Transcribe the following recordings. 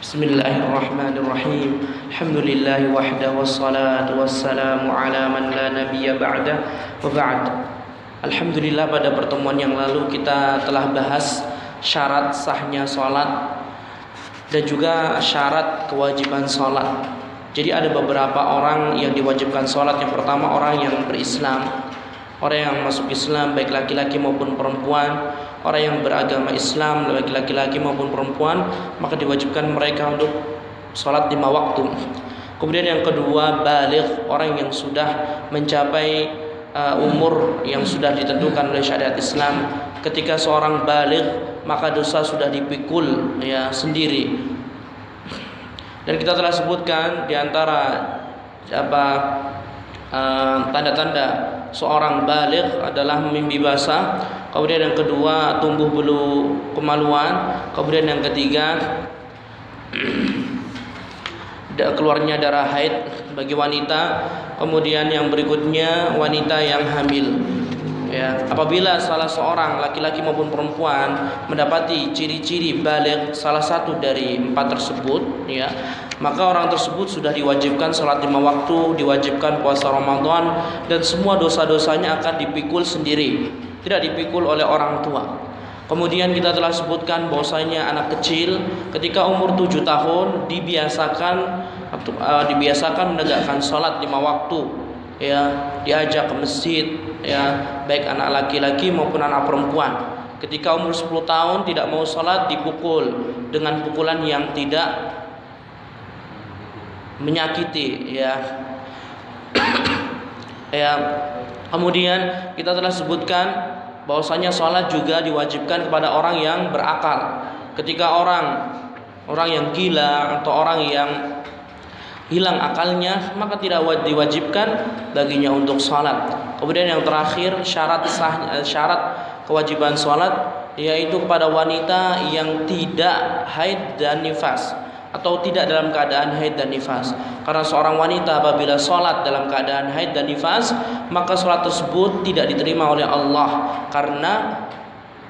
Bismillahirrahmanirrahim. Alhamdulillahi wahda wassalatu wassalamu ala man la nabiyya ba'da wa ba'd. Alhamdulillah, pada pertemuan yang lalu kita telah bahas syarat sahnya sholat dan juga syarat kewajiban sholat. Jadi ada beberapa orang yang diwajibkan sholat. Yang pertama, orang yang berislam, orang yang masuk Islam baik laki-laki maupun perempuan. Orang yang beragama Islam baik laki-laki maupun perempuan, maka diwajibkan mereka untuk sholat 5 waktu. Kemudian yang kedua, baligh, orang yang sudah mencapai umur yang sudah ditentukan oleh syariat Islam. Ketika seorang baligh, maka dosa sudah dipikul sendiri. Dan kita telah sebutkan di antara tanda-tanda seorang baligh adalah mimpi basah. Kemudian yang kedua, tumbuh bulu kemaluan. Kemudian yang ketiga, keluarnya darah haid bagi wanita. Kemudian yang berikutnya, wanita yang hamil. Apabila salah seorang laki-laki maupun perempuan mendapati ciri-ciri baligh salah satu dari 4 tersebut, maka orang tersebut sudah diwajibkan sholat 5 waktu, diwajibkan puasa Ramadan, dan semua dosa-dosanya akan dipikul sendiri, tidak dipikul oleh orang tua. Kemudian kita telah sebutkan bahwasanya anak kecil ketika umur 7 tahun dibiasakan menegakkan sholat 5 waktu, diajak ke masjid, baik anak laki-laki maupun anak perempuan. Ketika umur 10 tahun tidak mau sholat, dipukul dengan pukulan yang tidak menyakiti, Kemudian kita telah sebutkan bahwasanya sholat juga diwajibkan kepada orang yang berakal. Ketika orang yang gila atau orang yang hilang akalnya, maka tidak diwajibkan baginya untuk sholat. Kemudian yang terakhir, syarat kewajiban sholat, yaitu kepada wanita yang tidak haid dan nifas, atau tidak dalam keadaan haid dan nifas. Karena seorang wanita apabila sholat dalam keadaan haid dan nifas, maka sholat tersebut tidak diterima oleh Allah, karena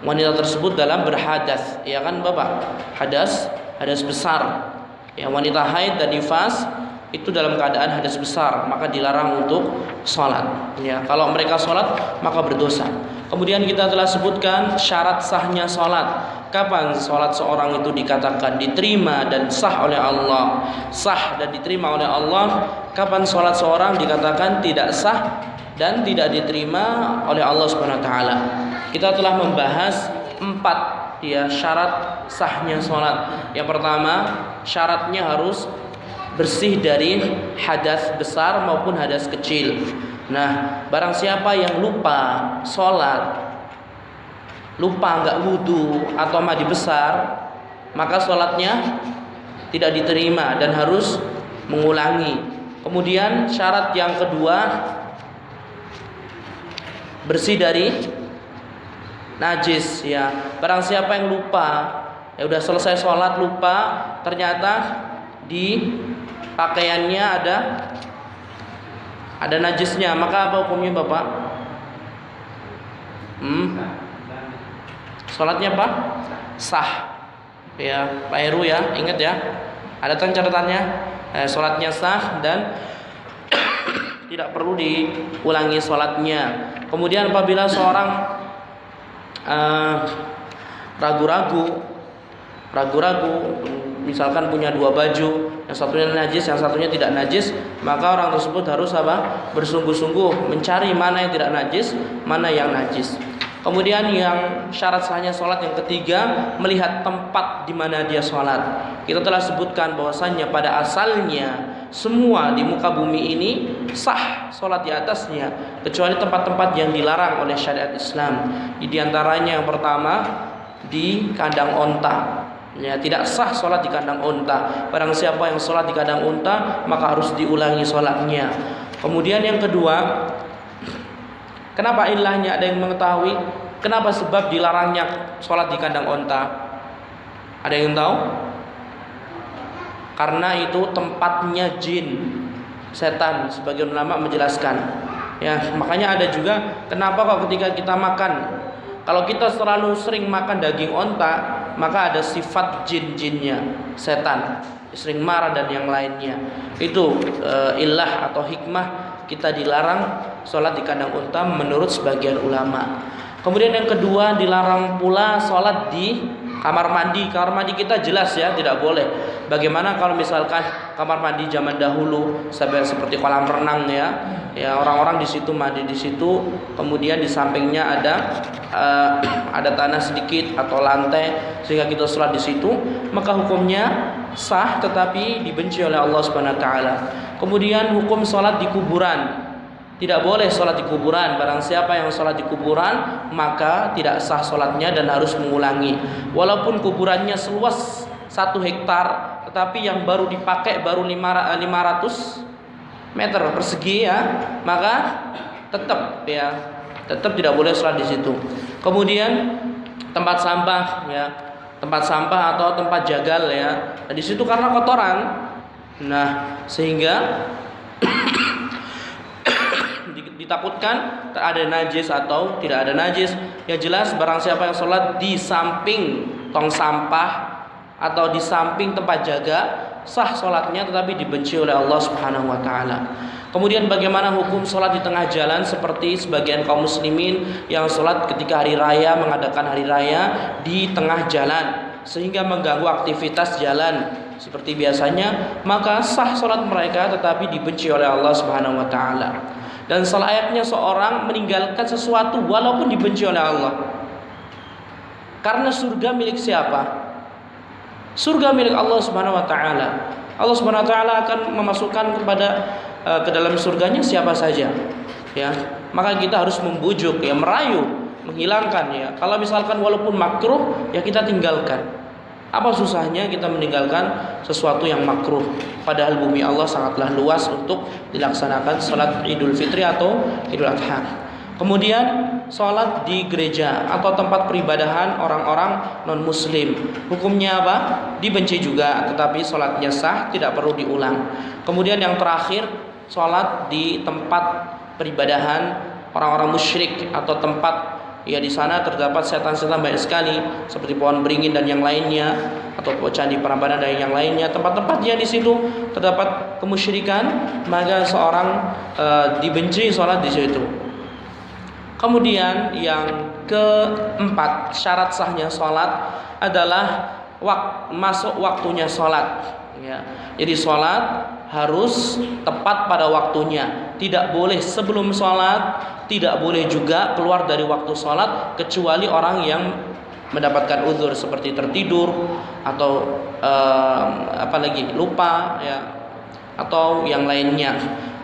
wanita tersebut dalam berhadas, Bapak, hadas besar. Wanita haid dan nifas itu dalam keadaan hadas besar, maka dilarang untuk sholat. Kalau mereka sholat, maka berdosa. Kemudian kita telah sebutkan syarat sahnya sholat. Kapan sholat seorang itu dikatakan diterima dan sah oleh Allah, sah dan diterima oleh Allah? Kapan sholat seorang dikatakan tidak sah dan tidak diterima oleh Allah Subhanahu wa taala? Kita telah membahas 4 syarat sahnya sholat. Yang pertama, syaratnya harus bersih dari hadas besar maupun hadas kecil. Nah, barang siapa yang lupa sholat, lupa nggak wudu atau mandi besar, maka sholatnya tidak diterima dan harus mengulangi. Kemudian syarat yang kedua, bersih dari najis. Barang siapa yang lupa, udah selesai sholat lupa, ternyata di pakaiannya ada najisnya, maka apa hukumnya, Bapak? Sholatnya apa? Sah. Pak Heru ingat ada catatannya. Sholatnya sah dan tidak perlu diulangi sholatnya. Kemudian apabila seorang ragu-ragu, misalkan punya 2 baju, yang satunya najis, yang satunya tidak najis, maka orang tersebut harus bersungguh-sungguh mencari mana yang tidak najis, mana yang najis. Kemudian yang syarat sahnya sholat yang ketiga, melihat tempat di mana dia sholat. Kita telah sebutkan bahwasannya pada asalnya semua di muka bumi ini sah sholat di atasnya, kecuali tempat-tempat yang dilarang oleh syariat Islam. Di antaranya yang pertama, di kandang onta. Tidak sah sholat di kandang onta. Barang siapa yang sholat di kandang onta, maka harus diulangi sholatnya. Kemudian yang kedua, kenapa ilahnya, ada yang mengetahui? Kenapa sebab dilarangnya sholat di kandang onta? Ada yang tahu? Karena itu tempatnya jin, setan. Sebagian ulama menjelaskan. Makanya ada juga kenapa kalau ketika kita makan, kalau kita selalu sering makan daging onta, maka ada sifat jin-jinnya, setan, sering marah dan yang lainnya. Itu illah atau hikmah kita dilarang sholat di kandang unta menurut sebagian ulama. Kemudian yang kedua, dilarang pula sholat di kamar mandi. Kamar mandi kita jelas ya tidak boleh. Bagaimana kalau misalkan kamar mandi zaman dahulu seperti kolam renang ya, orang-orang di situ mandi di situ, kemudian di sampingnya ada tanah sedikit atau lantai sehingga kita sholat di situ, maka hukumnya sah tetapi dibenci oleh Allah Subhanahu wa taala. Kemudian hukum sholat di kuburan. Tidak boleh sholat di kuburan. Barang siapa yang sholat di kuburan maka tidak sah sholatnya dan harus mengulangi. Walaupun kuburannya seluas 1 hektar, tetapi yang baru dipakai baru 500 meter persegi ya, maka tetap tidak boleh sholat di situ. Kemudian tempat sampah ya, tempat sampah atau tempat jagal ya, di situ karena kotoran. Nah, sehingga ditakutkan ada najis atau tidak ada najis. Yang jelas barang siapa yang sholat di samping tong sampah atau di samping tempat jaga, sah sholatnya tetapi dibenci oleh Allah Subhanahu wa taala. Kemudian bagaimana hukum sholat di tengah jalan, seperti sebagian kaum muslimin yang sholat ketika hari raya, mengadakan hari raya di tengah jalan sehingga mengganggu aktivitas jalan seperti biasanya, maka sah sholat mereka tetapi dibenci oleh Allah Subhanahu wa taala. Dan selayaknya seorang meninggalkan sesuatu walaupun dibenci oleh Allah. Karena surga milik siapa? Surga milik Allah Subhanahu wa taala. Allah Subhanahu wa taala akan memasukkan ke dalam surganya siapa saja. Ya. Maka kita harus membujuk ya, merayu, menghilangkan ya. Kalau misalkan walaupun makruh ya kita tinggalkan. Apa susahnya kita meninggalkan sesuatu yang makruh? Padahal bumi Allah sangatlah luas untuk dilaksanakan salat Idul Fitri atau Idul Adha. Kemudian salat di gereja atau tempat peribadahan orang-orang non-muslim, hukumnya apa? Dibenci juga, tetapi salatnya sah, tidak perlu diulang. Kemudian yang terakhir, salat di tempat peribadahan orang-orang musyrik atau tempat ya di sana terdapat setan-setan banyak sekali seperti pohon beringin dan yang lainnya, atau candi Prambanan dan yang lainnya, tempat-tempat yang di situ terdapat kemusyrikan, maka seorang dibenci sholat di situ. Kemudian yang keempat, syarat sahnya sholat adalah masuk waktunya sholat ya. Jadi sholat harus tepat pada waktunya, tidak boleh sebelum sholat, tidak boleh juga keluar dari waktu sholat, kecuali orang yang mendapatkan uzur seperti tertidur atau lupa ya, atau yang lainnya.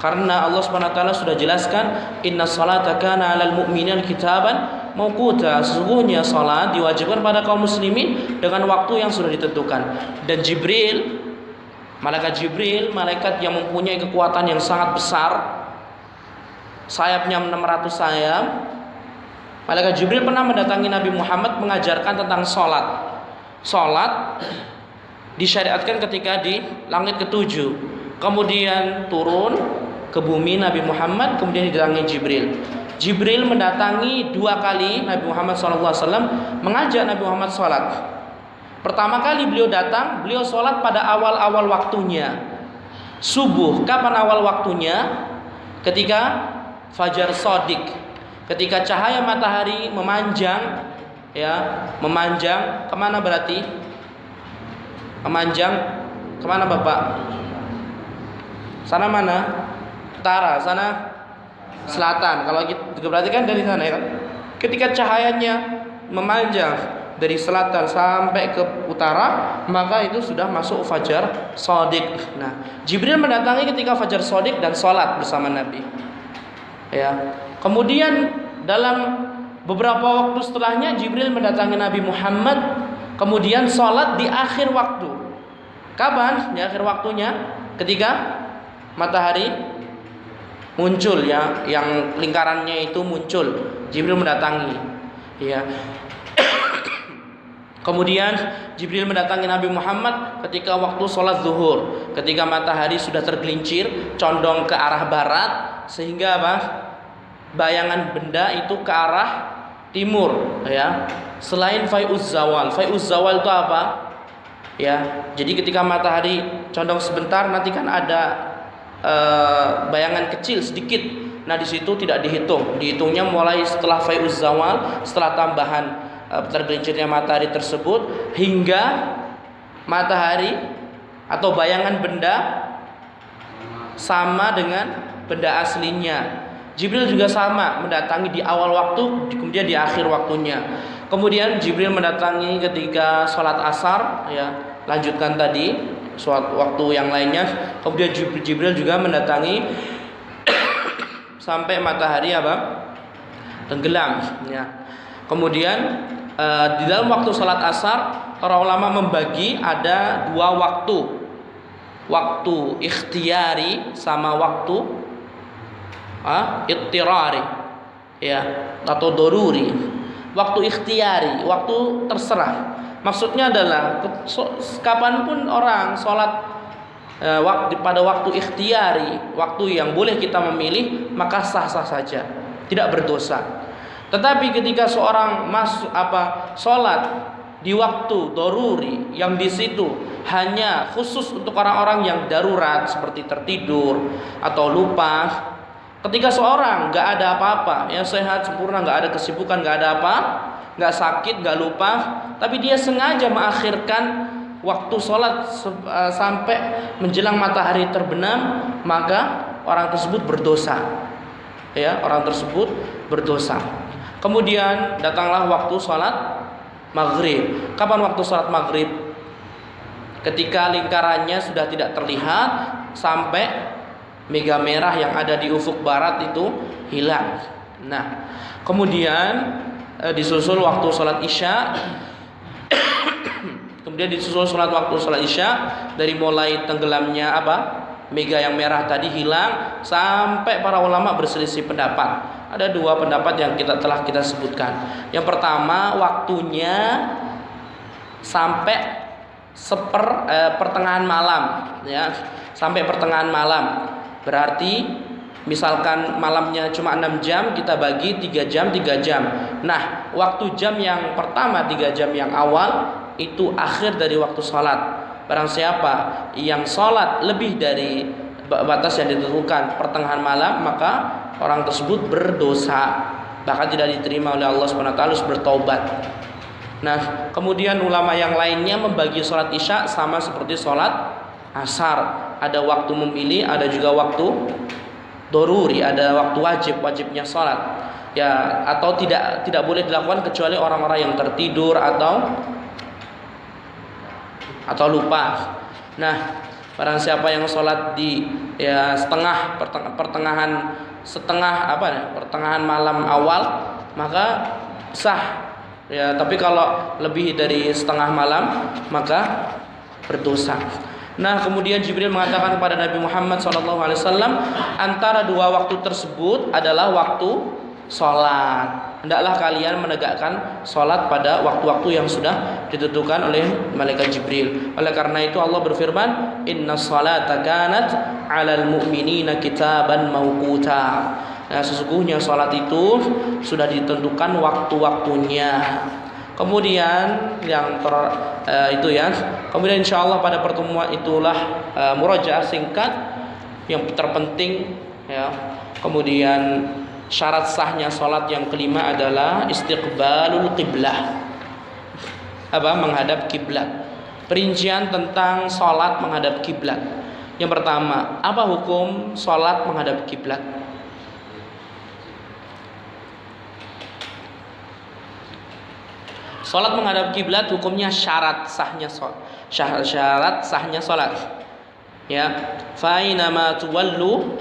Karena Allah Subhanahu wa taala sudah jelaskan, inna salata kana 'alal mu'minina kitaban mauquta, sesungguhnya salat diwajibkan pada kaum muslimin dengan waktu yang sudah ditentukan. Dan Malaikat Jibril, malaikat yang mempunyai kekuatan yang sangat besar, sayapnya 600 sayap. Malaikat Jibril pernah mendatangi Nabi Muhammad mengajarkan tentang sholat. Sholat disyariatkan ketika di langit ke-7, kemudian turun ke bumi Nabi Muhammad, kemudian didatangi Jibril. Jibril mendatangi 2 kali Nabi Muhammad SAW, mengajak Nabi Muhammad sholat. Pertama kali beliau datang, beliau sholat pada awal-awal waktunya, subuh. Kapan awal waktunya? Ketika fajar shadiq, ketika cahaya matahari memanjang kemana berarti? Memanjang kemana Bapak? Sana mana? Utara, sana selatan. Kalau gitu berarti kan dari sana ya kan? Ketika cahayanya memanjang dari selatan sampai ke utara, maka itu sudah masuk fajar shadiq. Nah, Jibril mendatangi ketika fajar shadiq dan sholat bersama Nabi. Ya. Kemudian dalam beberapa waktu setelahnya Jibril mendatangi Nabi Muhammad, kemudian sholat di akhir waktu. Kapan? Di akhir waktunya ketika matahari muncul ya, yang lingkarannya itu muncul. Jibril mendatangi. Ya. Kemudian Jibril mendatangi Nabi Muhammad ketika waktu sholat zuhur, ketika matahari sudah tergelincir condong ke arah barat, sehingga bayangan benda itu ke arah timur, ya. Selain fai'uz zawal. Fai'uz zawal itu apa? Ya. Jadi ketika matahari condong sebentar, nanti kan ada bayangan kecil sedikit. Nah, di situ tidak dihitung. Dihitungnya mulai setelah fai'uz zawal, setelah tambahan tergelincirnya matahari tersebut hingga matahari atau bayangan benda sama dengan benda aslinya. Jibril juga sama, mendatangi di awal waktu, kemudian di akhir waktunya. Kemudian Jibril mendatangi ketika sholat asar, ya, lanjutkan tadi sholat waktu yang lainnya. Kemudian Jibril juga mendatangi sampai matahari apa? Tenggelam, ya. Kemudian di dalam waktu sholat asar, para ulama membagi ada dua waktu. Waktu ikhtiyari sama waktu ittirari, ya, atau doruri. Waktu ikhtiyari, waktu terserah. Maksudnya adalah kapanpun orang sholat pada waktu ikhtiyari, waktu yang boleh kita memilih, maka sah-sah saja, tidak berdosa. Tetapi ketika seorang sholat di waktu doruri, yang di situ hanya khusus untuk orang-orang yang darurat seperti tertidur atau lupa. Ketika seorang nggak ada apa-apa, yang sehat sempurna, nggak ada kesibukan, nggak ada apa, nggak sakit, nggak lupa, tapi dia sengaja mengakhirkan waktu sholat sampai menjelang matahari terbenam, maka orang tersebut berdosa. Ya, orang tersebut berdosa. Kemudian datanglah waktu sholat maghrib. Kapan waktu sholat maghrib? Ketika lingkarannya sudah tidak terlihat sampai mega merah yang ada di ufuk barat itu hilang. Nah, kemudian disusul waktu sholat isya. Kemudian disusul waktu sholat isya, dari mulai tenggelamnya mega yang merah tadi hilang sampai para ulama berselisih pendapat. Ada dua pendapat yang telah kita sebutkan. Yang pertama, waktunya sampai pertengahan malam, ya, sampai pertengahan malam. Berarti misalkan malamnya cuma 6 jam, kita bagi 3 jam 3 jam. Nah, waktu jam yang pertama 3 jam yang awal itu akhir dari waktu sholat. Barang siapa yang sholat lebih dari batas yang ditentukan pertengahan malam, maka orang tersebut berdosa, bahkan tidak diterima oleh Allah SWT, harus bertaubat. Nah, kemudian ulama yang lainnya membagi sholat isya sama seperti sholat asar. Ada waktu memilih, ada juga waktu doruri, ada waktu wajibnya sholat. Ya, atau tidak boleh dilakukan kecuali orang-orang yang tertidur atau lupa. Nah, barang siapa yang sholat di pertengahan malam awal, maka sah. Ya, tapi kalau lebih dari setengah malam, maka berdosa. Nah, kemudian Jibril mengatakan kepada Nabi Muhammad SAW, antara dua waktu tersebut adalah waktu sholat. Hendaklah kalian menegakkan sholat pada waktu-waktu yang sudah ditentukan oleh malaikat Jibril. Oleh karena itu Allah berfirman, Inna sholata kanat 'alal mu'minina kitaban mawquta. Nah, sesungguhnya sholat itu sudah ditentukan waktu-waktunya. Kemudian kemudian insyaallah pada pertemuan itulah murajaah singkat yang terpenting, ya. Kemudian syarat sahnya sholat yang kelima adalah istiqbalul qiblah. Menghadap kiblat. Perincian tentang sholat menghadap kiblat. Yang pertama, apa hukum sholat menghadap kiblat? Sholat menghadap kiblat hukumnya syarat sahnya sholat. Syarat sahnya sholat. Ya, fa inama tuwallu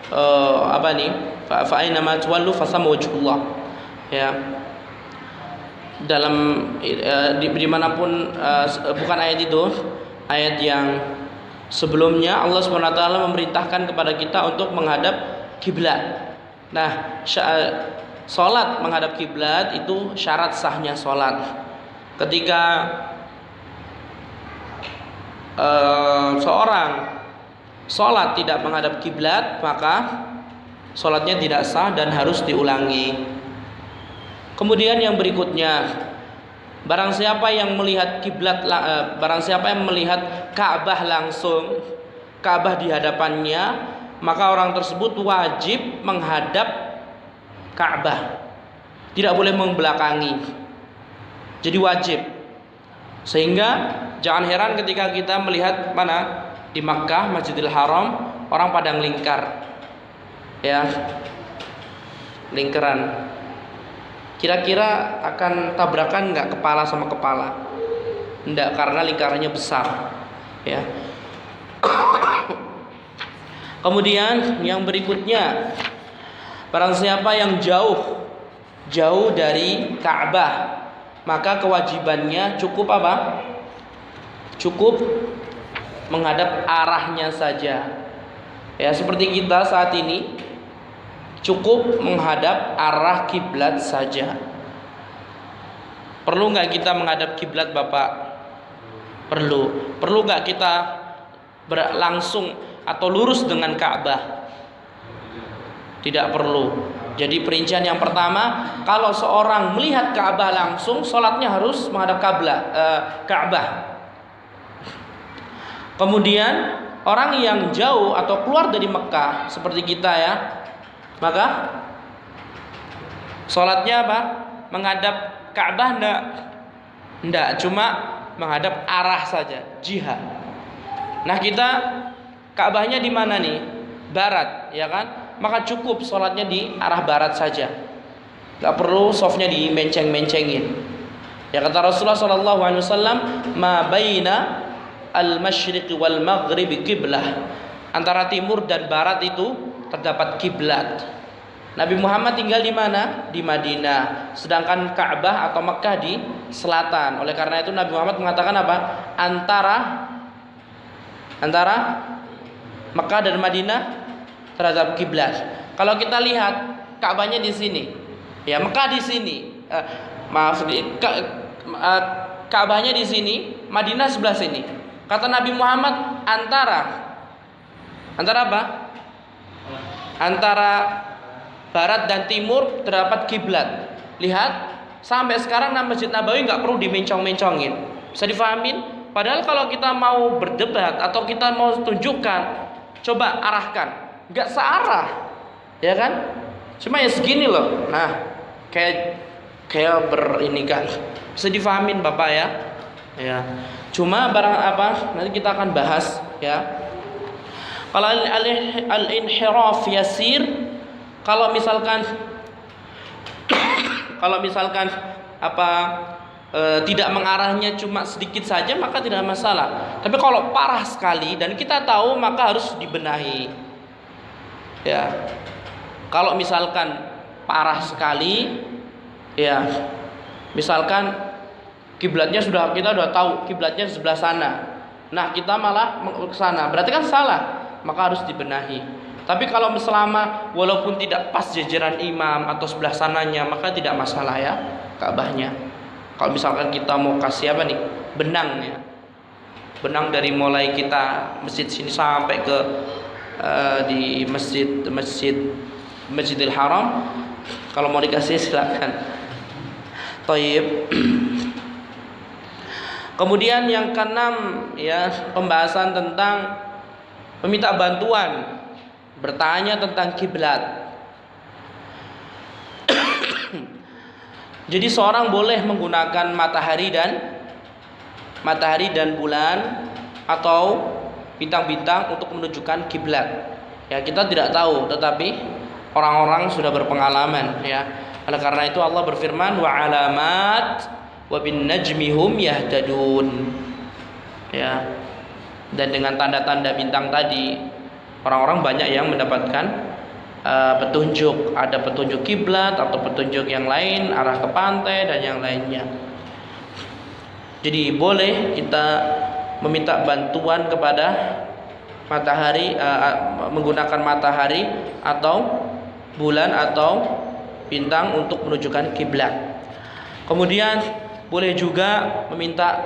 fa inama tuwallu fasama wajhullah. Ya. Dalam dimanapun bukan ayat itu, ayat yang sebelumnya Allah SWT memerintahkan kepada kita untuk menghadap kiblat. Nah, sholat menghadap kiblat itu syarat sahnya sholat. Ketika seorang sholat tidak menghadap kiblat, maka sholatnya tidak sah dan harus diulangi. Kemudian yang berikutnya, barang siapa yang melihat barang siapa yang melihat Ka'bah langsung, Ka'bah di hadapannya, maka orang tersebut wajib menghadap Ka'bah. Tidak boleh membelakangi. Jadi wajib. Sehingga jangan heran ketika kita melihat mana di Makkah, Masjidil Haram, orang pada ngelingkar. Ya. Lingkaran. Kira-kira akan tabrakan nggak kepala sama kepala? Enggak, karena lingkarannya besar. Ya. Kemudian yang berikutnya, barang siapa yang jauh dari Ka'bah, maka kewajibannya cukup apa? Cukup menghadap arahnya saja. Ya, seperti kita saat ini cukup menghadap arah kiblat saja. Perlu nggak kita menghadap kiblat, Bapak? Perlu. Perlu nggak kita langsung atau lurus dengan Ka'bah? Tidak perlu. Jadi perincian yang pertama, kalau seorang melihat Ka'bah langsung, sholatnya harus menghadap Ka'bah. Kemudian orang yang jauh atau keluar dari Mekah seperti kita ya, maka sholatnya apa? Menghadap Ka'bah enggak, cuma menghadap arah saja, jihad. Nah, kita Ka'bahnya di mana nih? Barat, ya kan? Maka cukup sholatnya di arah barat saja. Enggak perlu softnya dimenceng-mencengin. Ya kata Rasulullah SAW, ma baina al-masyriq wal maghrib qiblah. Antara timur dan barat itu terdapat kiblat. Nabi Muhammad tinggal di mana? Di Madinah. Sedangkan Ka'bah atau Mekah di selatan. Oleh karena itu Nabi Muhammad mengatakan apa? Antara Mekah dan Madinah terhadap kiblat. Kalau kita lihat Ka'bahnya di sini, ya Mekah di sini, Ka'bahnya di sini, Madinah sebelah sini. Kata Nabi Muhammad antara apa? Antara barat dan timur terdapat kiblat. Lihat, sampai sekarang Masjid Nabawi nggak perlu dimencong-mencongin. Bisa difahamin? Padahal kalau kita mau berdebat atau kita mau tunjukkan, coba arahkan, nggak searah, ya kan? Cuma ya segini loh. Nah, kayak berini kan. Bisa difahamin Bapak ya? Ya. Cuma barang apa? Nanti kita akan bahas ya. Kalau al-inhiraf yasir, kalau misalkan tidak mengarahnya cuma sedikit saja, maka tidak masalah. Tapi kalau parah sekali dan kita tahu, maka harus dibenahi. Ya. Kalau misalkan parah sekali, ya, misalkan kiblatnya kita sudah tahu kiblatnya sebelah sana. Nah, kita malah ke sana. Berarti kan salah. Maka harus dibenahi. Tapi kalau selama walaupun tidak pas jajaran imam atau sebelah sananya, maka tidak masalah ya Ka'bahnya. Kalau misalkan kita mau kasih apa nih? Benang ya. Benang dari mulai kita masjid sini sampai ke di Masjidil Haram, kalau mau dikasih silakan. Thayyib. Kemudian yang keenam ya, pembahasan tentang meminta bantuan, bertanya tentang kiblat. Jadi seorang boleh menggunakan matahari dan bulan atau bintang-bintang untuk menunjukkan kiblat. Ya, kita tidak tahu, tetapi orang-orang sudah berpengalaman ya. Oleh karena itu Allah berfirman, wa alamat wa bin najmi hum yahtadun. Ya. Dan dengan tanda-tanda bintang tadi, orang-orang banyak yang mendapatkan petunjuk. Ada petunjuk kiblat atau petunjuk yang lain, arah ke pantai dan yang lainnya. Jadi boleh kita meminta bantuan kepada matahari, menggunakan matahari atau bulan atau bintang untuk menunjukkan kiblat. Kemudian boleh juga meminta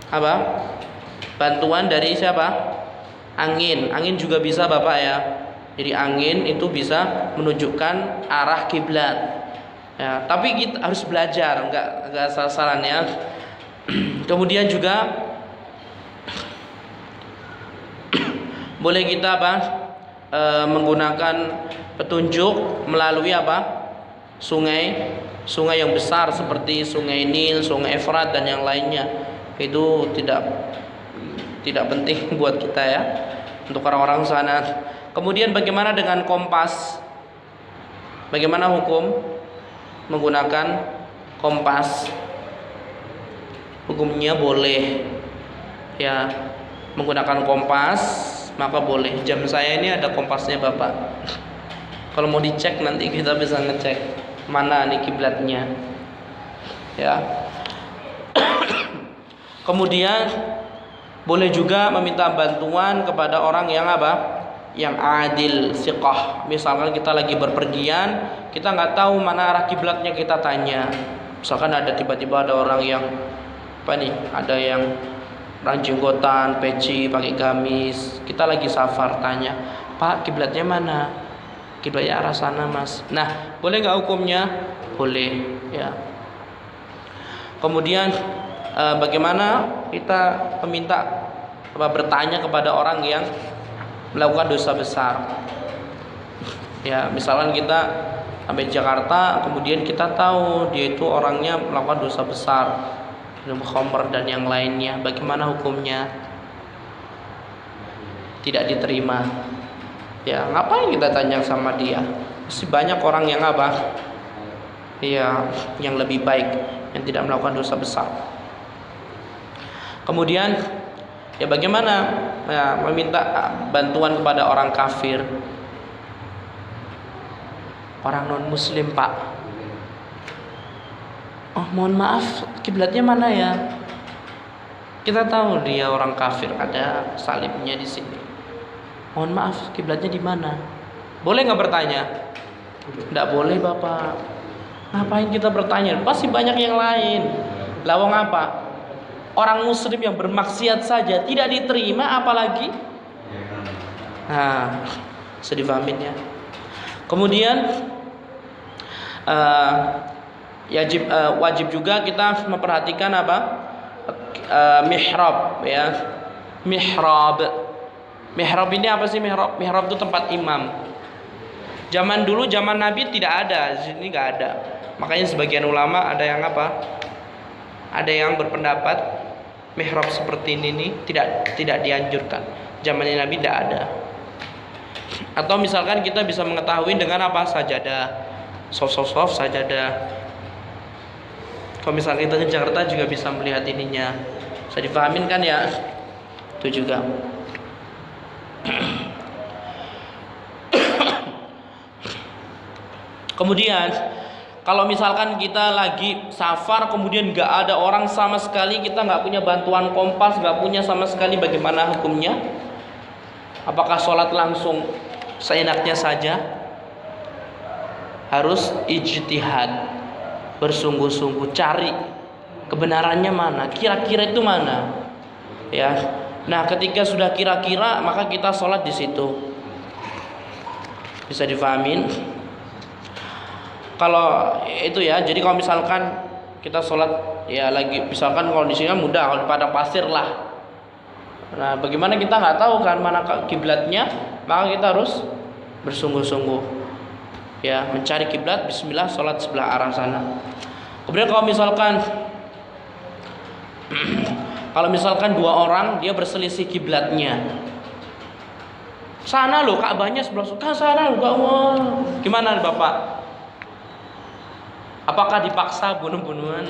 apa? Bantuan dari siapa? Angin. Angin juga bisa Bapak ya. Jadi angin itu bisa menunjukkan arah kiblat. Ya, tapi kita harus belajar, enggak asal-asalan ya. Kemudian juga boleh kita menggunakan petunjuk melalui sungai yang besar seperti sungai Nil, sungai Efrat dan yang lainnya. Itu tidak penting buat kita ya, untuk orang-orang sana. Kemudian bagaimana dengan kompas? Bagaimana hukum menggunakan kompas? Hukumnya boleh ya, menggunakan kompas maka boleh. Jam saya ini ada kompasnya Bapak. Kalau mau dicek nanti kita bisa ngecek mana nih kiblatnya ya. Kemudian boleh juga meminta bantuan kepada orang yang yang adil, siqah. Misalkan kita lagi berpergian, kita nggak tahu mana arah kiblatnya, kita tanya. Misalkan ada tiba-tiba ada orang yang ada yang orang jenggotan, peci, pakai gamis. Kita lagi safar, tanya, Pak, kiblatnya mana? Kiblatnya arah sana Mas. Nah, boleh nggak hukumnya? Boleh ya. Kemudian bagaimana kita bertanya kepada orang yang melakukan dosa besar? Ya, misalkan kita sampai Jakarta, kemudian kita tahu dia itu orangnya melakukan dosa besar, minum khamr dan yang lainnya. Bagaimana hukumnya? Tidak diterima. Ya, ngapain kita tanya sama dia? Masih banyak orang yang yang lebih baik, yang tidak melakukan dosa besar. Kemudian ya bagaimana meminta bantuan kepada orang kafir, orang non muslim, Pak. Oh, mohon maaf, kiblatnya mana ya? Kita tahu dia orang kafir, ada salibnya di sini. Mohon maaf, kiblatnya di mana? Boleh nggak bertanya? Nggak boleh Bapak. Ngapain kita bertanya? Pasti banyak yang lain. Lawang apa? Orang muslim yang bermaksiat saja tidak diterima, apalagi sedih pahamin ya. Kemudian wajib juga kita memperhatikan mihrab ya. Mihrab ini apa sih mihrab? Mihrab itu tempat imam. Zaman dulu, zaman Nabi tidak ada, di sini nggak ada. Makanya sebagian ulama ada yang ada yang berpendapat mihrab seperti ini tidak dianjurkan. Zamannya Nabi tidak ada. Atau misalkan kita bisa mengetahui dengan sajadah, soft sajadah. Kalau misalkan kita ke Jakarta juga bisa melihat ininya, bisa dipahamin kan ya? Itu juga. Kemudian kalau misalkan kita lagi safar, kemudian nggak ada orang sama sekali, kita nggak punya bantuan kompas, nggak punya sama sekali, bagaimana hukumnya? Apakah sholat langsung seenaknya saja? Harus ijtihad, bersungguh-sungguh cari kebenarannya mana, kira-kira itu mana, ya. Nah, ketika sudah kira-kira, maka kita sholat di situ. Bisa difahamin? Kalau itu ya, jadi kalau misalkan kita sholat ya lagi, misalkan kalau di sini mudah, kalau di padang pasir lah. Nah, bagaimana kita nggak tahu kan mana kiblatnya, maka kita harus bersungguh-sungguh ya mencari kiblat. Bismillah, sholat sebelah arah sana. Kemudian kalau misalkan dua orang dia berselisih kiblatnya, sana loh Ka'bahnya sebelah sana loh, gimana Bapak? Apakah dipaksa bunuh-bunuhan?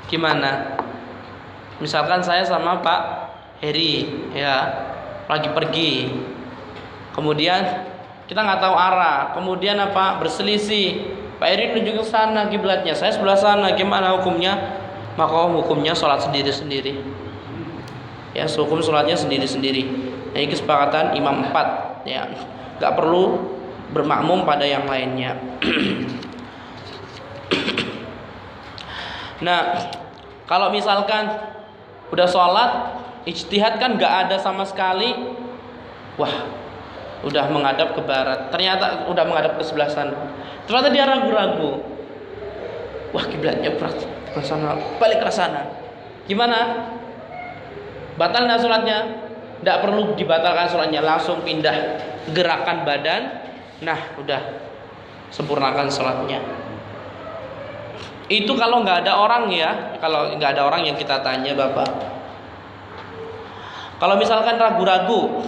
Gimana? Misalkan saya sama Pak Heri ya lagi pergi, kemudian kita nggak tahu arah, kemudian berselisih. Pak Heri menuju ke sana kiblatnya, saya sebelah sana, gimana hukumnya? Maka hukumnya sholat sendiri-sendiri. Ya, hukum sholatnya sendiri-sendiri. Ini kesepakatan imam 4 ya, nggak perlu bermakmum pada yang lainnya. Nah, kalau misalkan udah sholat ijtihad kan nggak ada sama sekali, wah udah menghadap ke barat, ternyata udah menghadap ke sebelah sana. Ternyata dia ragu-ragu. Wah, kiblatnya ke sana, balik ke sana. Gimana? Batal nggak sholatnya? Tidak perlu dibatalkan sholatnya, langsung pindah gerakan badan. Nah, udah sempurnakan sholatnya. Itu kalau nggak ada orang ya, kalau nggak ada orang yang kita tanya Bapak. Kalau misalkan ragu-ragu,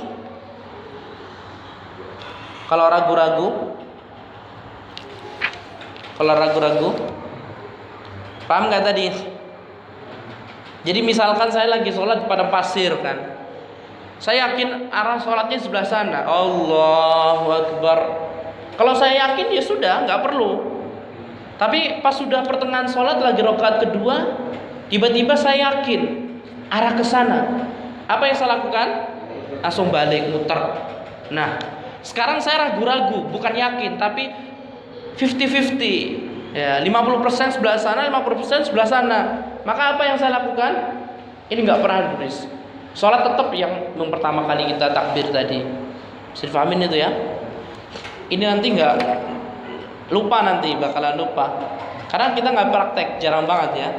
kalau ragu-ragu, paham nggak tadi? Jadi misalkan saya lagi sholat di padang pasir kan, saya yakin arah sholatnya sebelah sana. Allahu Akbar. Kalau saya yakin ya sudah, nggak perlu. Tapi pas sudah pertengahan sholat lagi rakaat kedua, tiba-tiba saya yakin arah ke sana. Apa yang saya lakukan? Langsung balik muter. Nah, sekarang saya ragu-ragu, bukan yakin, tapi 50-50. Ya, 50% sebelah sana, 50% sebelah sana. Maka apa yang saya lakukan? Ini nggak pernah tulis. Sholat tetap yang pertama kali kita takbir tadi. Bisa dipahamin itu ya? Ini nanti nggak lupa, nanti bakalan lupa. Karena kita nggak praktek, jarang banget ya.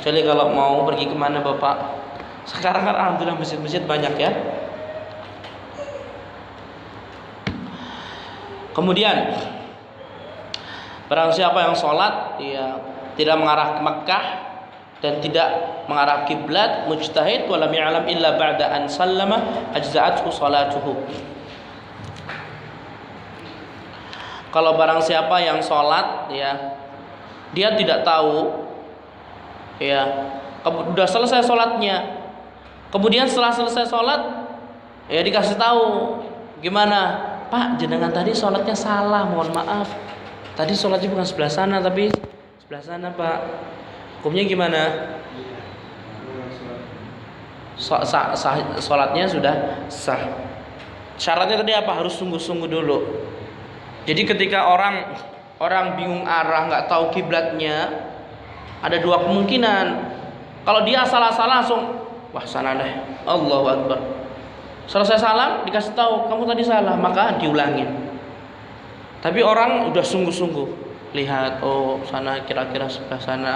Kecuali kalau mau pergi kemana Bapak. Sekarang kan alhamdulillah masjid-masjid banyak ya. Kemudian barang siapa yang sholat dia tidak mengarah ke Makkah dan tidak mengarah kiblat, mujtahid wa lam ya'lam illa ba'da an sallama ajza'athu salatuhu. Kalau barang siapa yang sholat ya, dia tidak tahu ya, sudah selesai sholatnya, kemudian setelah selesai sholat ya dikasih tahu, gimana Pak, jenengan tadi sholatnya salah, mohon maaf, tadi sholatnya bukan sebelah sana tapi sebelah sana Pak. Hukumnya gimana? Sholatnya sudah sah. Syaratnya tadi apa? Harus sungguh-sungguh dulu. Jadi ketika orang bingung arah, nggak tahu kiblatnya, ada dua kemungkinan. Kalau dia asal-asal langsung, wah sana deh, Allahu Akbar. Selesai salam dikasih tahu kamu tadi salah, maka diulangin. Tapi orang udah sungguh-sungguh lihat, oh sana kira-kira sebelah sana,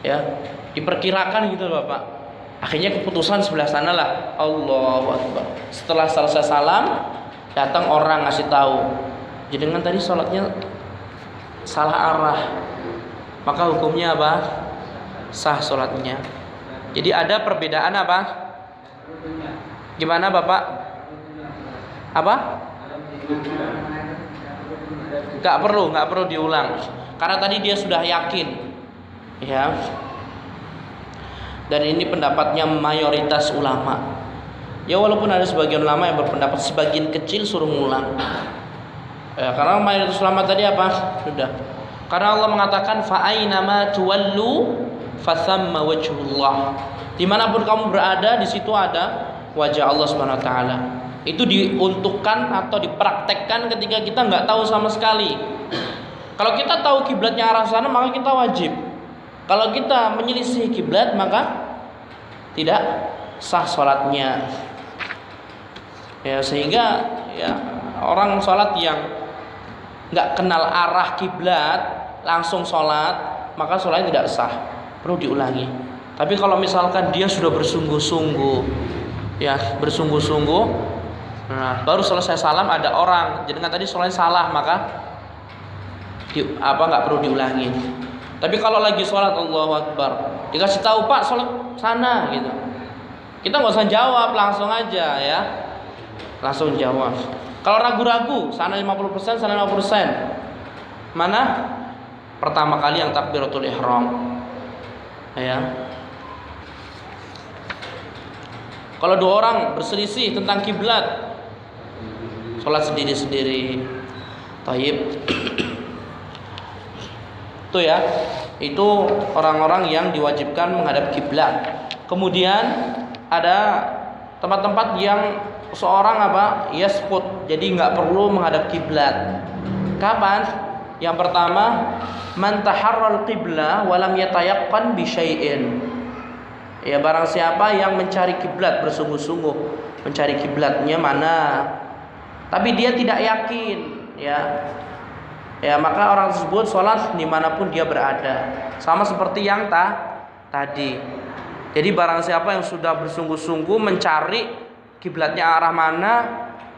ya diperkirakan gitu Bapak. Akhirnya keputusan sebelah sana lah, Allahu Akbar. Setelah selesai salam, datang orang ngasih tahu, jenengan tadi sholatnya salah arah, maka hukumnya apa? Sah sholatnya. Jadi ada perbedaan apa? Gimana Bapak? Apa? Gak perlu diulang, karena tadi dia sudah yakin, ya. Dan ini pendapatnya mayoritas ulama. Ya walaupun ada sebagian ulama yang berpendapat sebagian kecil suruh ngulang. Ya, karena mayoritas ulama tadi apa? Sudah. Karena Allah mengatakan fa ainama tuwallu fathamma wajhullah. Dimanapun kamu berada, di situ ada wajah Allah Subhanahu wa taala. Itu diuntukkan atau dipraktekkan ketika kita nggak tahu sama sekali. Kalau kita tahu kiblatnya arah sana, maka kita wajib. Kalau kita menyelisih kiblat, maka tidak sah sholatnya. Ya, sehingga ya orang sholat yang nggak kenal arah kiblat langsung sholat, maka sholatnya tidak sah, perlu diulangi. Tapi kalau misalkan dia sudah bersungguh-sungguh, ya bersungguh-sungguh, nah baru selesai salam ada orang, jadi tadi sholatnya salah, maka nggak perlu diulangi. Tapi kalau lagi sholat Allahu Akbar, dikasih tahu Pak sholat sana gitu, kita nggak usah jawab, langsung aja ya, langsung jawab. Kalau ragu-ragu, sana 50%, sana 50%, mana? Pertama kali yang takbiratul ihram, ya. Kalau dua orang berselisih tentang kiblat, sholat sendiri-sendiri, taib. Itu ya, itu orang-orang yang diwajibkan menghadap kiblat. Kemudian ada tempat-tempat yang seorang yasqut, jadi nggak perlu menghadap kiblat. Kapan? Yang pertama, man taharral qiblah wa lam yatayaqqan bi syai'in. Ya, barang siapa yang mencari kiblat bersungguh-sungguh, mencari kiblatnya mana, tapi dia tidak yakin, ya maka orang tersebut sholat dimanapun dia berada, sama seperti yang tadi. Jadi barang siapa yang sudah bersungguh-sungguh mencari kiblatnya arah mana,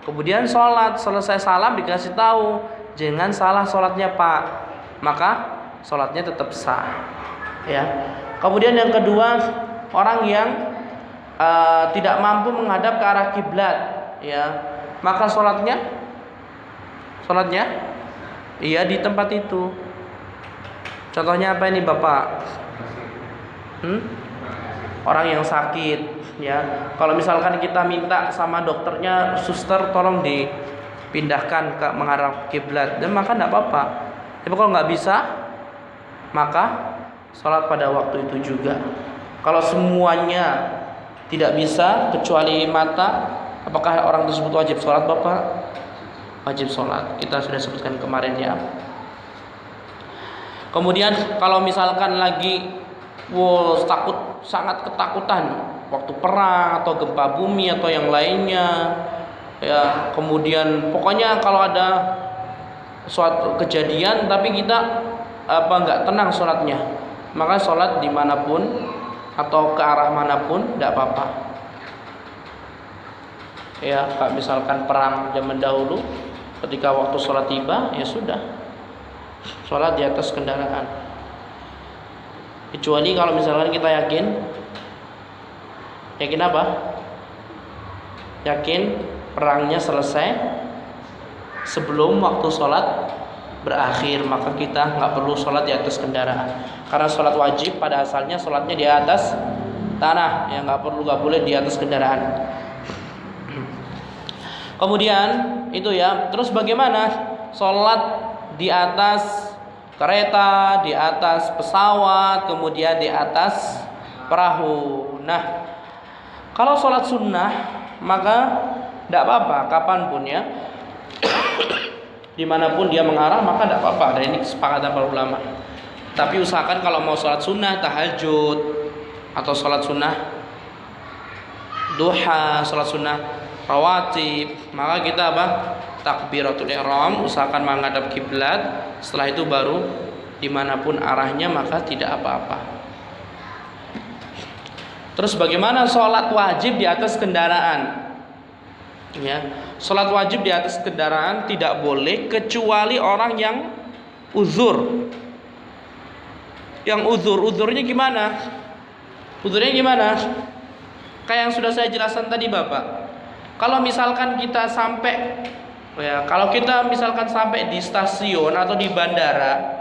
kemudian sholat, selesai salam dikasih tahu jangan salah sholatnya Pak, maka sholatnya tetap sah. Ya. Kemudian yang kedua, orang yang tidak mampu menghadap ke arah kiblat, maka sholatnya iya di tempat itu. Contohnya apa ini Bapak? Orang yang sakit, kalau misalkan kita minta sama dokternya, suster tolong dipindahkan ke menghadap kiblat, dan maka tidak apa-apa. Tapi kalau nggak bisa, maka sholat pada waktu itu juga. Kalau semuanya tidak bisa kecuali mata, apakah orang tersebut wajib sholat Bapak? Wajib sholat. Kita sudah sebutkan kemarin ya. Kemudian kalau misalkan lagi takut, sangat ketakutan waktu perang atau gempa bumi atau yang lainnya, kemudian pokoknya kalau ada suatu kejadian tapi kita nggak tenang sholatnya, maka sholat dimanapun atau ke arah manapun tidak apa-apa. Kayak misalkan perang zaman dahulu, ketika waktu sholat tiba, ya sudah, sholat di atas kendaraan. Kecuali kalau misalkan kita yakin apa? Yakin perangnya selesai sebelum waktu sholat berakhir, maka kita nggak perlu sholat di atas kendaraan. Karena sholat wajib pada asalnya sholatnya di atas tanah, nggak boleh di atas kendaraan. Kemudian itu terus bagaimana sholat di atas kereta, di atas pesawat, kemudian di atas perahu. Nah, kalau sholat sunnah maka tidak apa-apa kapanpun dimanapun dia mengarah, maka tidak apa-apa. Dan ini kesepakatan para ulama. Tapi usahakan kalau mau sholat sunnah tahajud atau sholat sunnah duha, sholat sunnah rawatib, maka kita takbiratul ihram, usahakan menghadap kiblat. Setelah itu baru dimanapun arahnya, maka tidak apa-apa. Terus bagaimana sholat wajib di atas kendaraan? Sholat wajib di atas kendaraan tidak boleh kecuali orang yang uzur. Yang uzurnya gimana? Uzurnya gimana? Kayak yang sudah saya jelaskan tadi Bapak. Kalau misalkan kita sampai di stasiun atau di bandara,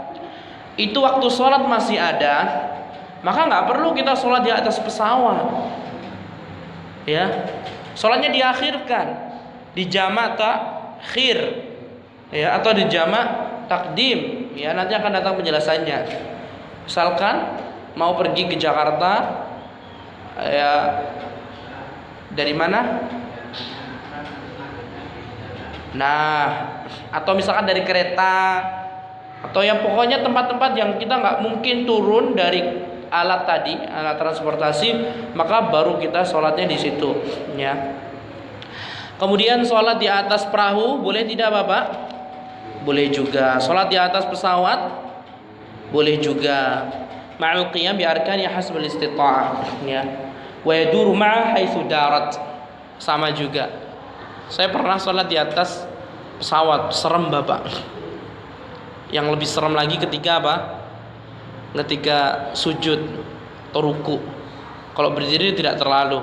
itu waktu sholat masih ada, maka nggak perlu kita sholat di atas pesawat. Sholatnya diakhirkan, di jamak takhir, atau di jamak takdim. Nanti akan datang penjelasannya. Misalkan mau pergi ke Jakarta, dari mana? Nah, atau misalkan dari kereta, atau yang pokoknya tempat-tempat yang kita nggak mungkin turun dari alat transportasi, maka baru kita sholatnya di situ. Kemudian sholat di atas perahu boleh tidak Bapak? Boleh juga. Sholat di atas pesawat boleh juga. Ma'al qiyam bi arkani hasbul istita'ah. Wa yaduru ma'a haitsu darat. Sama juga. Saya pernah sholat di atas pesawat, serem Bapak. Yang lebih serem lagi ketika ketika sujud atau ruku. Kalau berdiri tidak terlalu.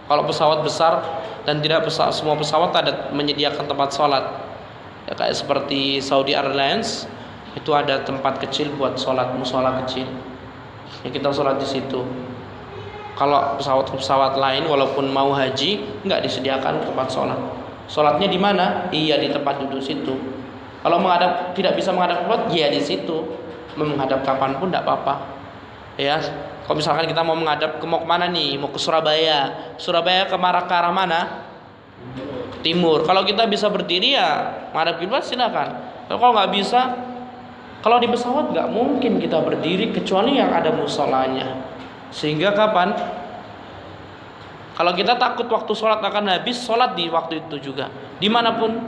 Kalau pesawat besar dan tidak semua pesawat ada menyediakan tempat sholat. Kayak seperti Saudi Airlines, itu ada tempat kecil buat sholat, musola kecil. Kita sholat di situ. Kalau pesawat lain walaupun mau haji nggak disediakan tempat sholat. Sholatnya di mana? Iya di tempat duduk situ. Kalau tidak bisa menghadap kiblat, ya di situ. Menghadap kapan pun tidak apa-apa. Kalau misalkan kita mau kemana nih? Mau ke Surabaya. Surabaya ke arah mana? Timur. Kalau kita bisa berdiri menghadap kiblat silakan. Kalau nggak bisa, kalau di pesawat nggak mungkin kita berdiri kecuali yang ada musolanya. Sehingga kapan? Kalau kita takut waktu sholat akan habis, sholat di waktu itu juga, dimanapun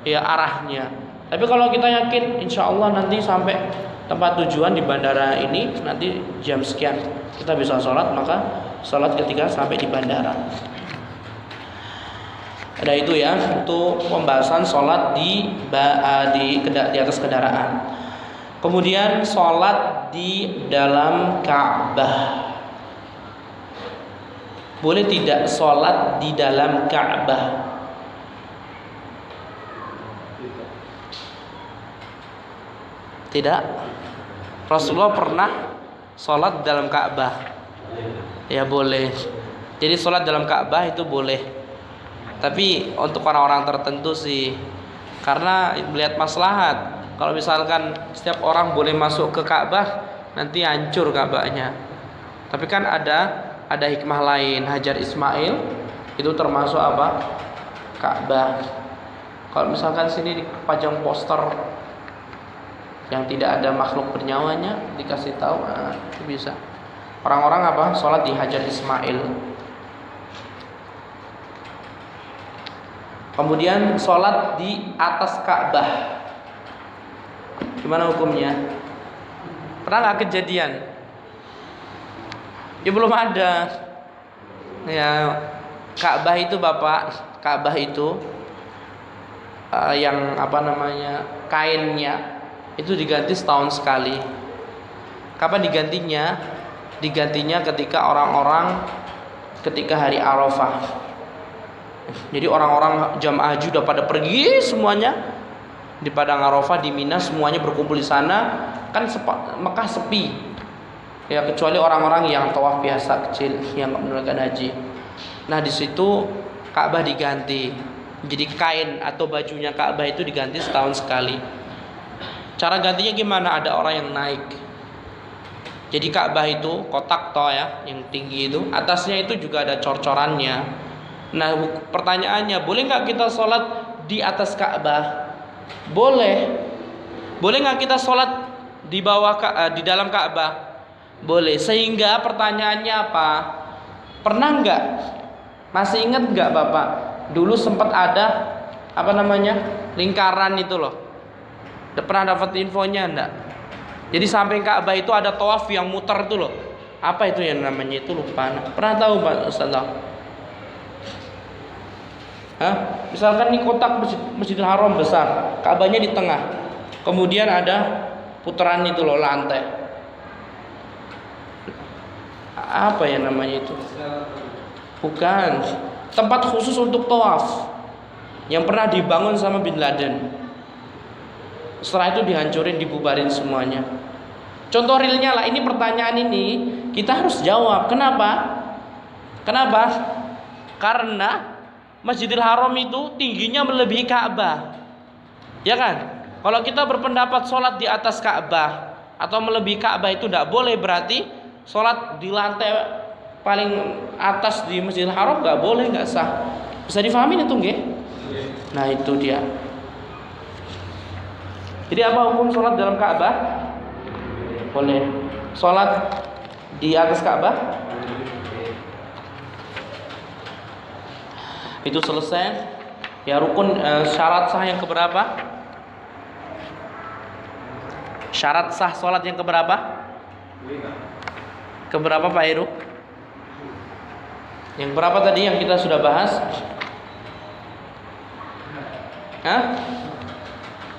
ya arahnya. Tapi kalau kita yakin insya Allah nanti sampai tempat tujuan di bandara ini nanti jam sekian kita bisa sholat, maka sholat ketika sampai di bandara. Ada itu ya untuk pembahasan sholat di atas kendaraan. Kemudian sholat di dalam Ka'bah. Boleh tidak sholat di dalam Ka'bah? Tidak. Rasulullah pernah sholat dalam Ka'bah. Ya boleh. Jadi sholat dalam Ka'bah itu boleh. Tapi untuk orang-orang tertentu sih, karena melihat maslahat. Kalau misalkan setiap orang boleh masuk ke Ka'bah, nanti hancur Ka'bahnya. Tapi kan ada hikmah lain. Hajar Ismail itu termasuk apa? Ka'bah. Kalau misalkan sini dipajang poster yang tidak ada makhluk bernyawanya, dikasih tahu, itu bisa. Orang-orang apa? Sholat di Hajar Ismail. Kemudian sholat di atas Ka'bah. Gimana hukumnya? Pernah nggak kejadian? Ya belum ada. Ya Ka'bah itu Bapak, Ka'bah itu yang apa namanya, kainnya itu diganti setahun sekali. Kapan digantinya? Digantinya ketika orang-orang ketika hari Arafah. Jadi orang-orang jamaah haji udah pada pergi semuanya di padang Arafah, di Mina, semuanya berkumpul di sana. Kan Mekah sepi. Ya kecuali orang-orang yang tawaf biasa kecil yang menunaikan haji. Nah di situ Ka'bah diganti. Jadi kain atau bajunya Ka'bah itu diganti setahun sekali. Cara gantinya gimana? Ada orang yang naik. Jadi Ka'bah itu kotak toh ya, yang tinggi itu, atasnya itu juga ada cor-corannya. Nah pertanyaannya, boleh nggak kita sholat di atas Ka'bah? Boleh. Boleh nggak kita sholat di bawah di dalam Ka'bah? Boleh. Sehingga pertanyaannya apa? Pernah nggak? Masih ingat nggak Bapak? Dulu sempat ada apa namanya, lingkaran itu loh. Pernah dapat infonya enggak? Jadi samping Ka'bah itu ada tawaf yang muter itu loh. Apa itu yang namanya itu, lupa. Pernah tahu Pak Ustaz? Misalkan ini kotak Masjidil Haram besar, Ka'bahnya di tengah. Kemudian ada putaran itu loh, lantai. Apa ya namanya itu? Bukan. Tempat khusus untuk tawaf yang pernah dibangun sama Bin Laden. Setelah itu dihancurin, dibubarin semuanya. Contoh realnya lah, ini pertanyaan ini kita harus jawab. Kenapa? Kenapa? Karena Masjidil Haram itu tingginya melebihi Ka'bah. Ya kan? Kalau kita berpendapat sholat di atas Ka'bah atau melebihi Ka'bah itu tidak boleh, berarti sholat di lantai paling atas di Masjidil Haram nggak boleh, nggak sah. Bisa difahami itu nggih? Nah itu dia. Jadi apa hukum sholat dalam Ka'bah? Boleh. Sholat di atas Ka'bah? Itu selesai. Ya rukun syarat sah yang keberapa? Syarat sah sholat yang keberapa? Keberapa Pak Heru? Yang berapa tadi yang kita sudah bahas?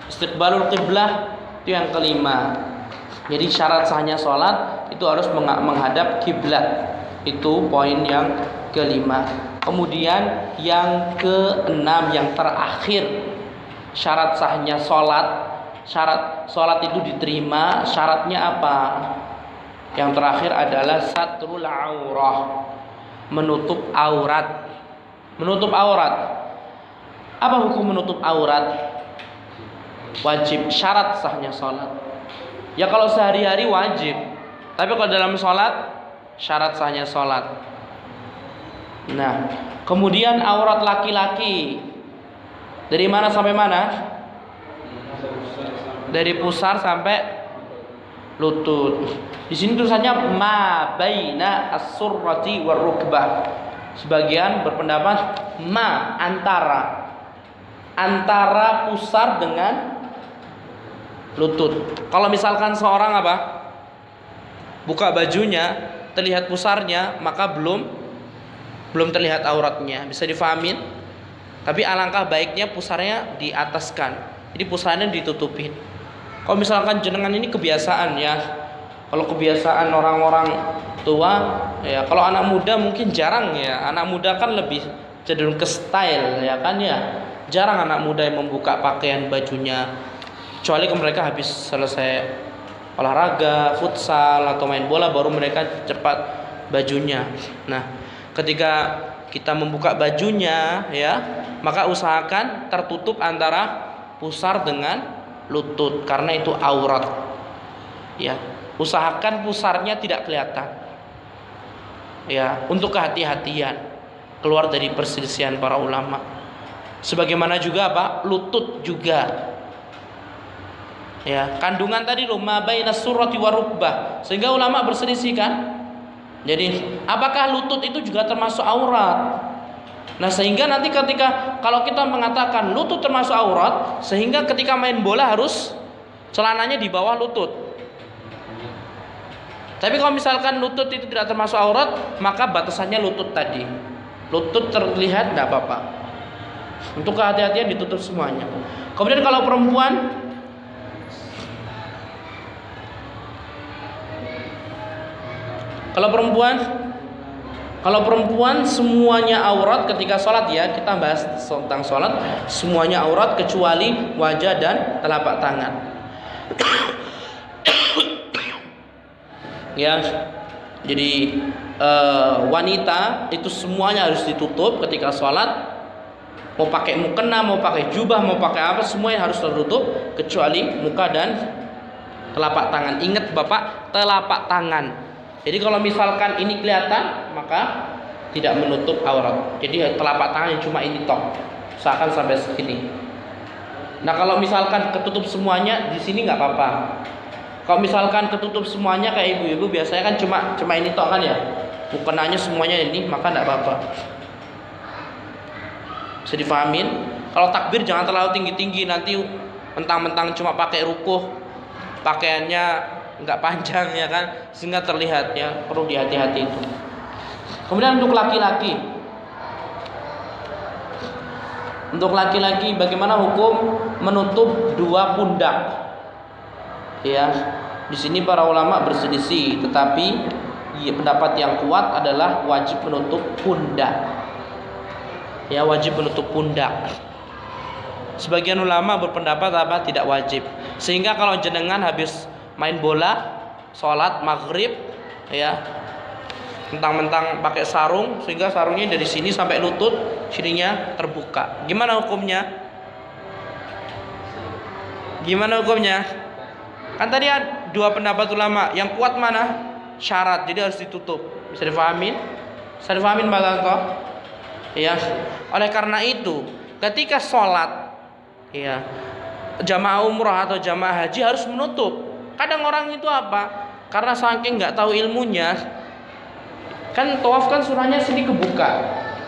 Istiqbalul qiblah itu yang kelima. Jadi syarat sahnya sholat itu harus menghadap kiblat. Itu poin yang kelima. Kemudian yang keenam, yang terakhir, syarat sahnya sholat. Syarat sholat itu diterima, syaratnya apa? Yang terakhir adalah satrul aurah, menutup aurat. Menutup aurat. Apa hukum menutup aurat? Wajib, syarat sahnya sholat. Ya kalau sehari-hari wajib, tapi kalau dalam sholat syarat sahnya sholat. Nah, kemudian aurat laki-laki dari mana sampai mana? Dari pusar sampai lutut. Di sini tulisannya ma baina as-surrati war rukbah. Sebagian berpendapat ma, antara. antara pusar dengan lutut. Kalau misalkan seorang buka bajunya, terlihat pusarnya, maka belum terlihat auratnya. Bisa difahamin? Tapi alangkah baiknya pusarnya diataskan. Jadi pusarnya ditutupin. Kalau misalkan jenengan ini kebiasaan ya. Kalau kebiasaan orang-orang tua ya, kalau anak muda mungkin jarang ya. Anak muda kan lebih cenderung ke style ya kan ya. Jarang anak muda yang membuka pakaian bajunya. Kecuali mereka habis selesai olahraga, futsal atau main bola baru mereka cepat bajunya. Nah, ketika kita membuka bajunya ya, maka usahakan tertutup antara pusar dengan lutut karena itu aurat. Ya, usahakan pusarnya tidak kelihatan. Ya, untuk kehati-hatian keluar dari perselisihan para ulama. Sebagaimana juga lutut juga. Ya, kandungan tadi ma baina surrati wa rukbah. Sehingga ulama berselisih kan? Jadi, apakah lutut itu juga termasuk aurat? Nah, sehingga nanti kalau kita mengatakan lutut termasuk aurat, sehingga ketika main bola harus celananya di bawah lutut. Tapi kalau misalkan lutut itu tidak termasuk aurat, maka batasannya lutut tadi. Lutut terlihat tidak apa-apa. Untuk kehati-hatian ditutup semuanya. Kemudian kalau perempuan Kalau perempuan semuanya aurat ketika sholat ya, kita bahas tentang sholat, semuanya aurat kecuali wajah dan telapak tangan. Ya, jadi wanita itu semuanya harus ditutup ketika sholat. Mau pakai mukena, mau pakai jubah, mau pakai apa, semuanya harus tertutup kecuali muka dan telapak tangan. Ingat Bapak, telapak tangan. Jadi kalau misalkan ini kelihatan, maka tidak menutup aurat. Jadi telapak tangan cuma ini toh, seakan sampai segini. Nah kalau misalkan ketutup semuanya di sini nggak apa-apa. Kalau misalkan ketutup semuanya kayak ibu-ibu biasanya kan cuma ini toh kan ya, mukenanya semuanya ini, maka nggak apa-apa. Bisa difahamin? Kalau takbir jangan terlalu tinggi-tinggi, nanti mentang-mentang cuma pakai rukuh, pakaiannya nggak panjang ya kan, sehingga terlihat ya, perlu dihati-hati itu. Kemudian untuk laki-laki bagaimana hukum menutup dua pundak? Ya, di sini para ulama berselisih, tetapi pendapat yang kuat adalah wajib menutup pundak. Ya, wajib menutup pundak. Sebagian ulama berpendapat tidak wajib. Sehingga kalau jenengan habis main bola, sholat maghrib, ya, mentang-mentang pakai sarung, sehingga sarungnya dari sini sampai lutut, sininya terbuka. Gimana hukumnya? Kan tadi ada dua pendapat ulama. Yang kuat mana? Syarat, jadi harus ditutup. Bisa difahamin? Mbak Tanto? Ya. Oleh karena itu, ketika sholat, ya, jamaah umrah atau jamaah haji harus menutup. Kadang orang itu karena saking nggak tahu ilmunya, kan tawaf kan surahnya sini kebuka.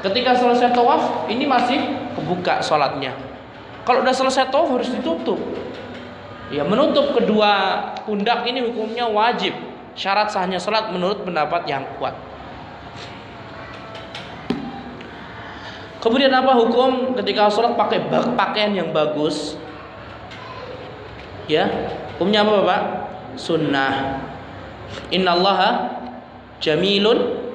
Ketika selesai tawaf, ini masih kebuka sholatnya. Kalau udah selesai tawaf harus ditutup. Ya, menutup kedua pundak ini hukumnya wajib. Syarat sahnya sholat menurut pendapat yang kuat. Kemudian apa hukum ketika sholat pakai pakaian yang bagus? Ya, hukumnya apa Bapak? Sunnah. Innallaha jamilun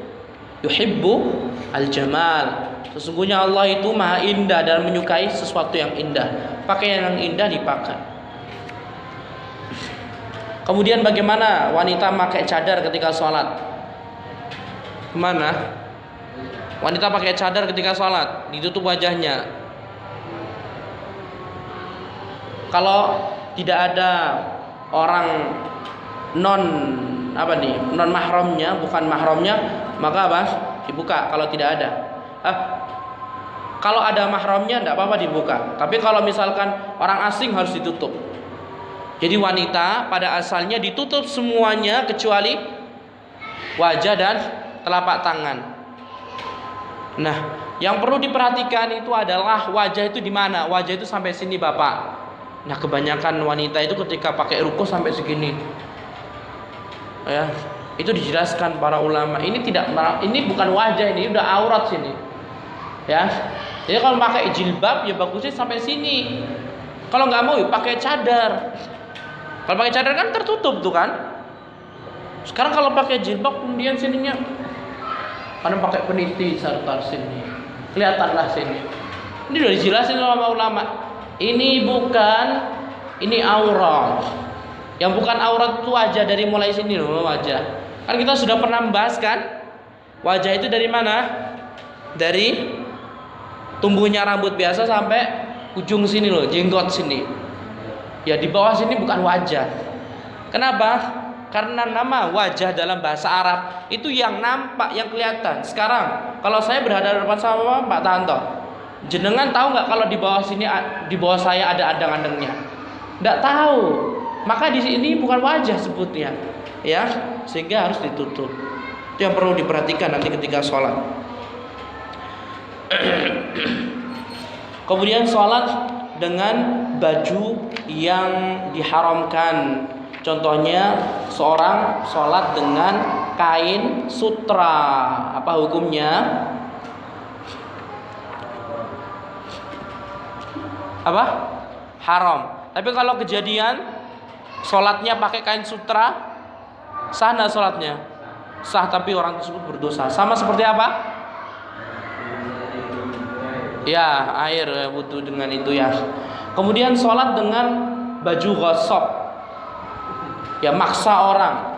yuhibbu al-jamal. Sesungguhnya Allah itu maha indah dan menyukai sesuatu yang indah. Pakaian yang indah dipakai. Kemudian bagaimana wanita pakai cadar ketika sholat? Kemana? Wanita pakai cadar ketika sholat, ditutup wajahnya. Kalau tidak ada orang non mahramnya, bukan mahramnya, maka dibuka. Kalau tidak ada, kalau ada mahramnya tidak apa-apa dibuka. Tapi kalau misalkan orang asing harus ditutup. Jadi wanita pada asalnya ditutup semuanya kecuali wajah dan telapak tangan. Nah, yang perlu diperhatikan itu adalah wajah itu di mana? Wajah itu sampai sini, Bapak. Nah, kebanyakan wanita itu ketika pakai ruko sampai segini. Ya, itu dijelaskan para ulama. Ini bukan wajah, ini udah aurat sini. Ya. Jadi kalau pakai jilbab ya bagusnya sampai sini. Kalau nggak mau ya pakai cadar. Kalau pakai cadar kan tertutup tuh kan. Sekarang kalau pakai jilbab kemudian sininya karena pakai peniti serta sini, kelihatanlah sini. Ini udah dijelasin sama ulama. Ini aurat. Yang bukan aurat itu wajah dari mulai sini loh, wajah. Kan kita sudah pernah membahas kan? Wajah itu dari mana? Dari tumbuhnya rambut biasa sampai ujung sini loh, jenggot sini. Ya di bawah sini bukan wajah. Kenapa? Karena nama wajah dalam bahasa Arab itu yang nampak, yang kelihatan. Sekarang kalau saya berhadapan sama Pak Tanto, jenengan tahu nggak kalau di bawah sini, di bawah saya ada adang-adangnya? Nggak tahu. Maka di sini bukan wajah sebutnya, ya, sehingga harus ditutup. Itu yang perlu diperhatikan nanti ketika sholat. Kemudian sholat dengan baju yang diharamkan. Contohnya seorang sholat dengan kain sutra. Apa hukumnya? Apa? Haram. Tapi kalau kejadian sholatnya pakai kain sutra, sah nggak sholatnya? Sah, tapi orang tersebut berdosa. Sama seperti apa? Ya, air butuh dengan itu ya. Kemudian sholat dengan baju ghasab. Ya, maksa orang.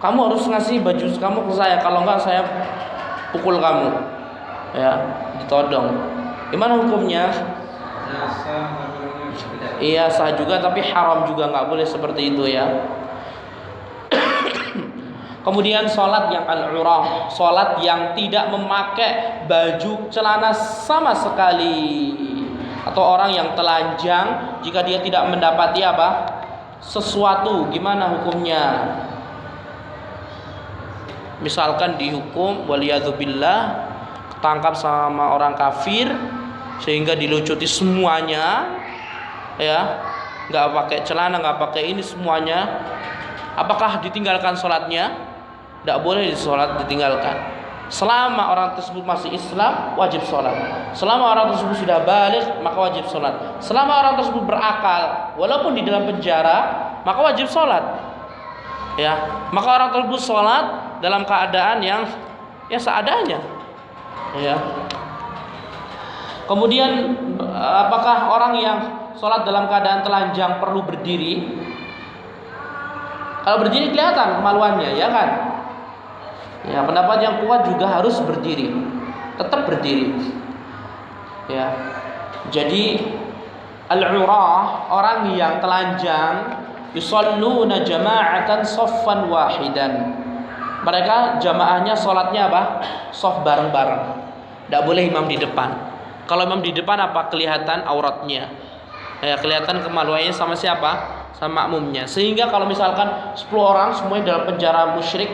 Kamu harus ngasih baju kamu ke saya, kalau enggak saya pukul kamu. Ya, ditodong. Gimana hukumnya? Iya, sah juga, tapi haram juga, nggak boleh seperti itu ya. Kemudian sholat yang al-urah, sholat yang tidak memakai baju celana sama sekali, atau orang yang telanjang jika dia tidak mendapati apa? Sesuatu, gimana hukumnya? Misalkan dihukum waliyadzubillah, ketangkap sama orang kafir sehingga dilucuti semuanya, ya, nggak pakai celana, nggak pakai ini semuanya. Apakah ditinggalkan sholatnya? Tidak boleh ditinggalkan. Selama orang tersebut masih Islam, wajib sholat. Selama orang tersebut sudah balik, maka wajib sholat. Selama orang tersebut berakal, walaupun di dalam penjara, maka wajib sholat. Ya, maka orang tersebut sholat dalam keadaan yang ya seadanya. Ya. Kemudian apakah orang yang sholat dalam keadaan telanjang perlu berdiri? Kalau berdiri kelihatan kemaluannya, ya kan? Ya, pendapat yang kuat juga harus berdiri, tetap berdiri. Ya, jadi al-urah, orang yang telanjang, yusalluna jama'atan saffan wahidan. Mereka jamaahnya sholatnya apa? Shaf bareng-bareng. Tidak boleh imam di depan. Kalau imam di depan apa? Kelihatan auratnya. Ya, kelihatan kemaluannya sama siapa? Sama makmumnya. Sehingga kalau misalkan 10 orang semuanya dalam penjara musyrik,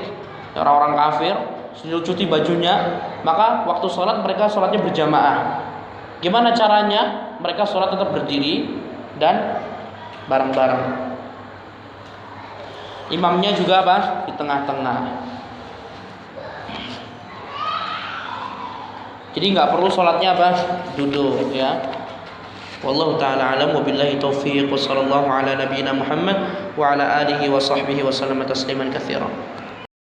orang-orang kafir, dilucuti bajunya, maka waktu sholat mereka sholatnya berjamaah. Gimana caranya? Mereka sholat tetap berdiri dan bareng-bareng. Imamnya juga apa? Di tengah-tengah. Jadi nggak perlu sholatnya apa? Duduk, ya. Wallahu ta'ala alam, wabillahi taufiq, wa sallallahu ala nabiyyina Muhammad wa ala alihi wa sahbihi wa sallama tasliman katsiran.